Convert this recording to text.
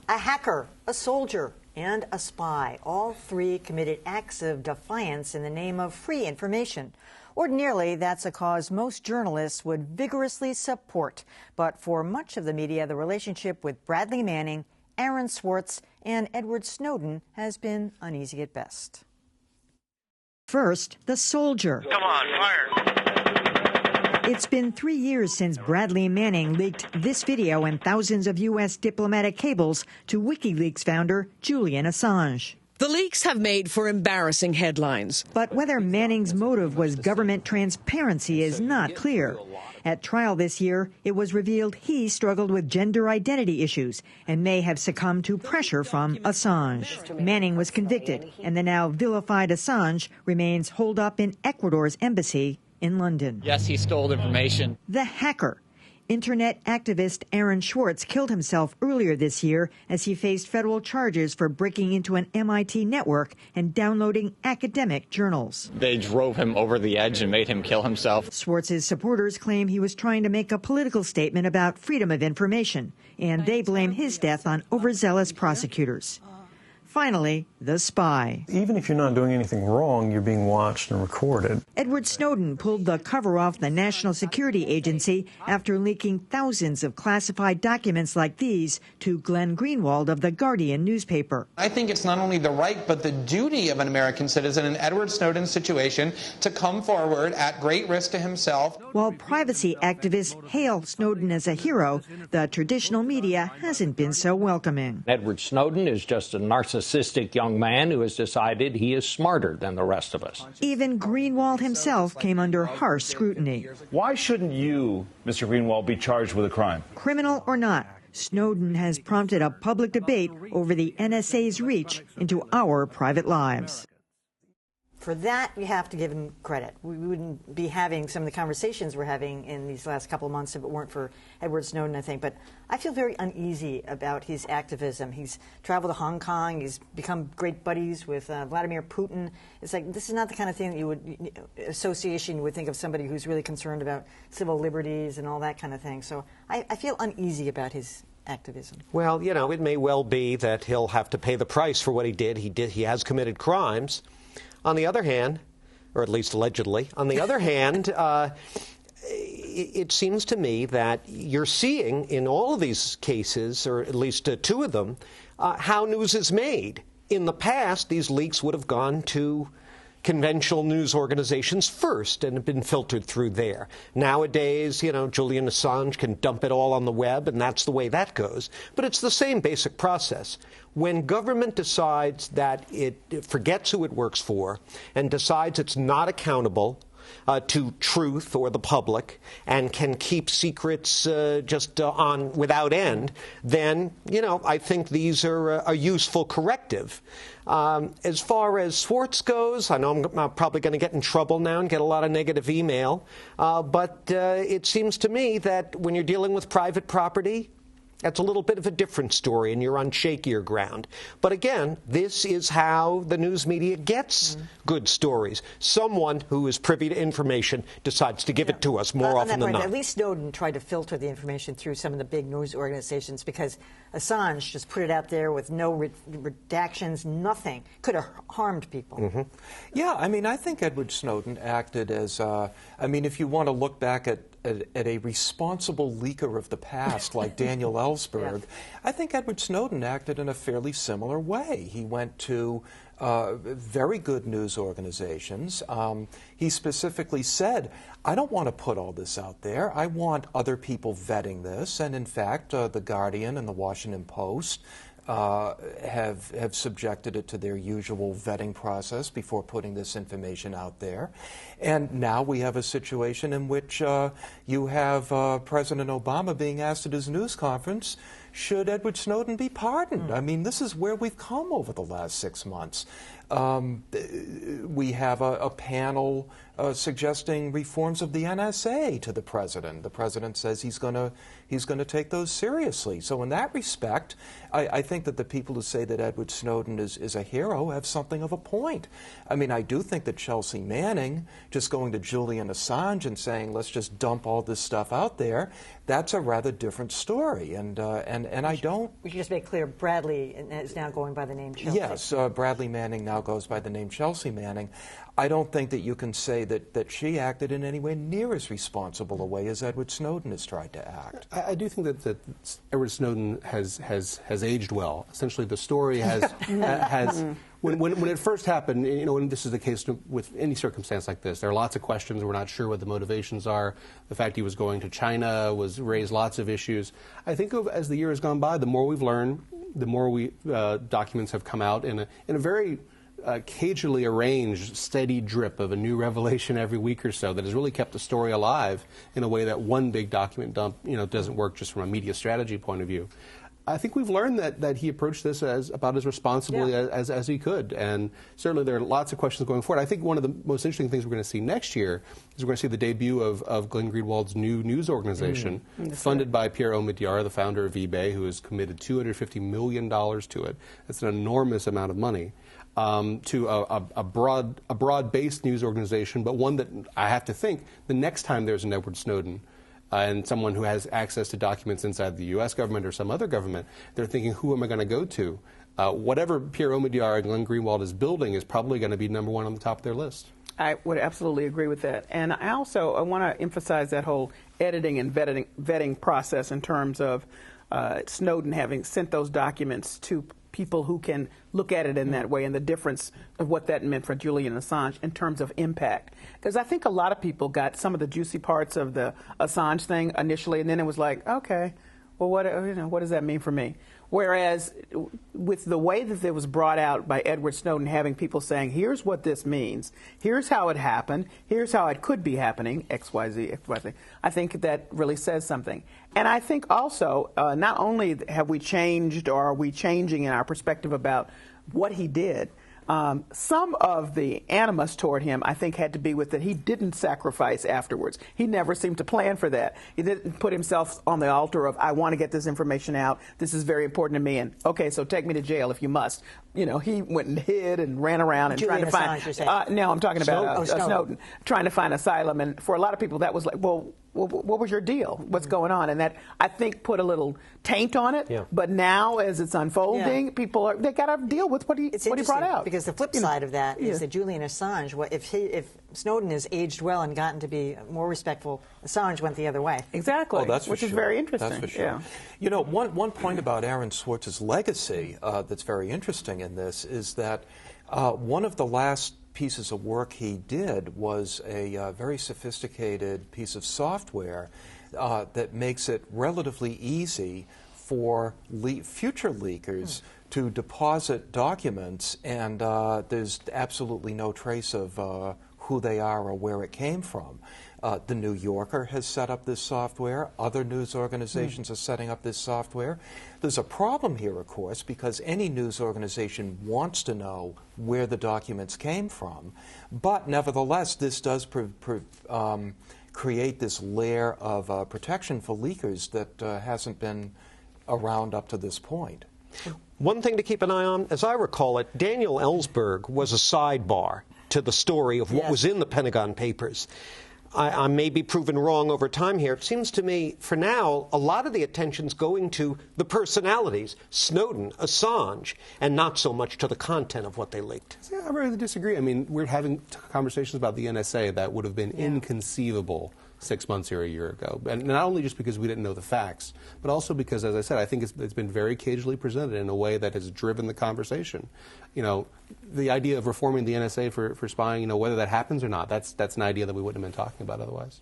A hacker, a soldier, and a spy. All three committed acts of defiance in the name of free information. Ordinarily, that's a cause most journalists would vigorously support. But for much of the media, the relationship with Bradley Manning, Aaron Swartz, and Edward Snowden has been uneasy at best. First, the soldier. Come on, fire. It's been 3 years since Bradley Manning leaked this video and thousands of U.S. diplomatic cables to WikiLeaks founder Julian Assange. The leaks have made for embarrassing headlines. But whether Manning's motive was government transparency is not clear. At trial this year, it was revealed he struggled with gender identity issues and may have succumbed to pressure from Assange. Manning was convicted, and the now vilified Assange remains holed up in Ecuador's embassy in London. Yes, he stole information. The hacker. Internet activist Aaron Swartz killed himself earlier this year as he faced federal charges for breaking into an MIT network and downloading academic journals. They drove him over the edge and made him kill himself. Swartz's supporters claim he was trying to make a political statement about freedom of information, and they blame his death on overzealous prosecutors. Finally, the spy. Even if you're not doing anything wrong, you're being watched and recorded. Edward Snowden pulled the cover off the National Security Agency after leaking thousands of classified documents like these to Glenn Greenwald of The Guardian newspaper. I think it's not only the right but the duty of an American citizen in Edward Snowden's situation to come forward at great risk to himself. While privacy activists hail Snowden as a hero, the traditional media hasn't been so welcoming. Edward Snowden is just a narcissistic young man who has decided he is smarter than the rest of us. Even Greenwald himself came under harsh scrutiny. Why shouldn't you, Mr. Greenwald, be charged with a crime? Criminal or not, Snowden has prompted a public debate over the NSA's reach into our private lives. For that, you have to give him credit. We wouldn't be having some of the conversations we're having in these last couple of months if it weren't for Edward Snowden, I think. But I feel very uneasy about his activism. He's traveled to Hong Kong. He's become great buddies with Vladimir Putin. It's like, this is not the kind of thing that you would, association would think of somebody who's really concerned about civil liberties and all that kind of thing. So I feel uneasy about his activism. Well, you know, it may well be that he'll have to pay the price for what he did. He has committed crimes. On the other hand, or at least allegedly, on the other hand, it seems to me that you're seeing in all of these cases, or at least two of them, how news is made. In the past, these leaks would have gone to conventional news organizations first and have been filtered through there. Nowadays, you know, Julian Assange can dump it all on the web, and that's the way that goes. But it's the same basic process. When government decides that it forgets who it works for and decides it's not accountable to truth or the public and can keep secrets just on without end, then, you know, I think these are a useful corrective. As far as Swartz goes, I know I'm probably going to get in trouble now and get a lot of negative email, but it seems to me that when you're dealing with private property, that's a little bit of a different story, and you're on shakier ground. But again, this is how the news media gets good stories. Someone who is privy to information decides to give it to us more often than not. At least Snowden tried to filter the information through some of the big news organizations, because Assange just put it out there with no redactions, nothing. Could have harmed people. Yeah, I mean, I think Edward Snowden acted as, I mean, if you want to look back at a responsible leaker of the past like Daniel Ellsberg, I think Edward Snowden acted in a fairly similar way. He went to very good news organizations. He specifically said, I don't want to put all this out there. I want other people vetting this. And in fact, The Guardian and The Washington Post have subjected it to their usual vetting process before putting this information out there. And now we have a situation in which you have President Obama being asked at his news conference, should Edward Snowden be pardoned? I mean, this is where we've come over the last 6 months. We have a panel suggesting reforms of the NSA to the president. The president says he's going to take those seriously. So in that respect, I think that the people who say that Edward Snowden is a hero have something of a point. I mean, I do think that Chelsea Manning just going to Julian Assange and saying, let's just dump all this stuff out there, that's a rather different story. And I don't... We should just make clear, Bradley is now going by the name Chelsea. Yes, Bradley Manning now goes by the name Chelsea Manning. I don't think that you can say that she acted in anywhere near as responsible a way as Edward Snowden has tried to act. I do think that Edward Snowden has aged well. Essentially, the story has when it first happened, and this is the case with any circumstance like this, there are lots of questions. We're not sure what the motivations are. The fact he was going to China raised lots of issues. I think as the year has gone by, the more we've learned, the more documents have come out in a very cagily arranged, steady drip of a new revelation every week or so that has really kept the story alive in a way that one big document dump, doesn't work just from a media strategy point of view. I think we've learned that he approached this about as responsibly as he could, and certainly there are lots of questions going forward. I think one of the most interesting things we're going to see next year is we're going to see the debut of Glenn Greenwald's new news organization, funded by Pierre Omidyar, the founder of eBay, who has committed $250 million to it. That's an enormous amount of money. To a broad-based news organization, but one that I have to think the next time there's an Edward Snowden and someone who has access to documents inside the U.S. government or some other government, they're thinking, who am I going to go to? Whatever Pierre Omidyar and Glenn Greenwald is building is probably going to be number one on the top of their list. I would absolutely agree with that. And I want to emphasize that whole editing and vetting process in terms of Snowden having sent those documents to people who can look at it in that way, and the difference of what that meant for Julian Assange in terms of impact. Because I think a lot of people got some of the juicy parts of the Assange thing initially, and then it was like, okay, well, what does that mean for me? Whereas with the way that it was brought out by Edward Snowden, having people saying, here's what this means, here's how it happened, here's how it could be happening, XYZ, XYZ, I think that really says something. And I think also, not only have we changed or are we changing in our perspective about what he did, some of the animus toward him, I think, had to be with that he didn't sacrifice afterwards. He never seemed to plan for that. He didn't put himself on the altar of, I want to get this information out. This is very important to me. And, okay, so take me to jail if you must. He went and hid and ran around and Julian trying to find... no, I'm talking about Snowden. Trying to find asylum. And for a lot of people, that was like, well, what was your deal? What's going on? And that, I think, put a little taint on it. Yeah. But now, as it's unfolding, people they got to deal with what he brought out. Because the flip side of that is that Julian Assange, if Snowden has aged well and gotten to be more respectful, Assange went the other way. Exactly. Oh, that's for which sure. is very interesting. That's for sure. Yeah. One point about Aaron Swartz's legacy that's very interesting in this is that one of the last pieces of work he did was a very sophisticated piece of software that makes it relatively easy for future leakers to deposit documents, and there's absolutely no trace of who they are or where it came from. The New Yorker has set up this software. Other news organizations are setting up this software. There's a problem here, of course, because any news organization wants to know where the documents came from. But nevertheless, this does create this layer of protection for leakers that hasn't been around up to this point. One thing to keep an eye on, as I recall it, Daniel Ellsberg was a sidebar to the story of what was in the Pentagon Papers. I may be proven wrong over time here. It seems to me, for now, a lot of the attention's going to the personalities, Snowden, Assange, and not so much to the content of what they leaked. I really disagree. I mean, we're having conversations about the NSA that would have been inconceivable 6 months or a year ago. And not only just because we didn't know the facts, but also because, as I said, I think it's been very cagely presented in a way that has driven the conversation. The idea of reforming the NSA for spying, whether that happens or not, that's an idea that we wouldn't have been talking about otherwise.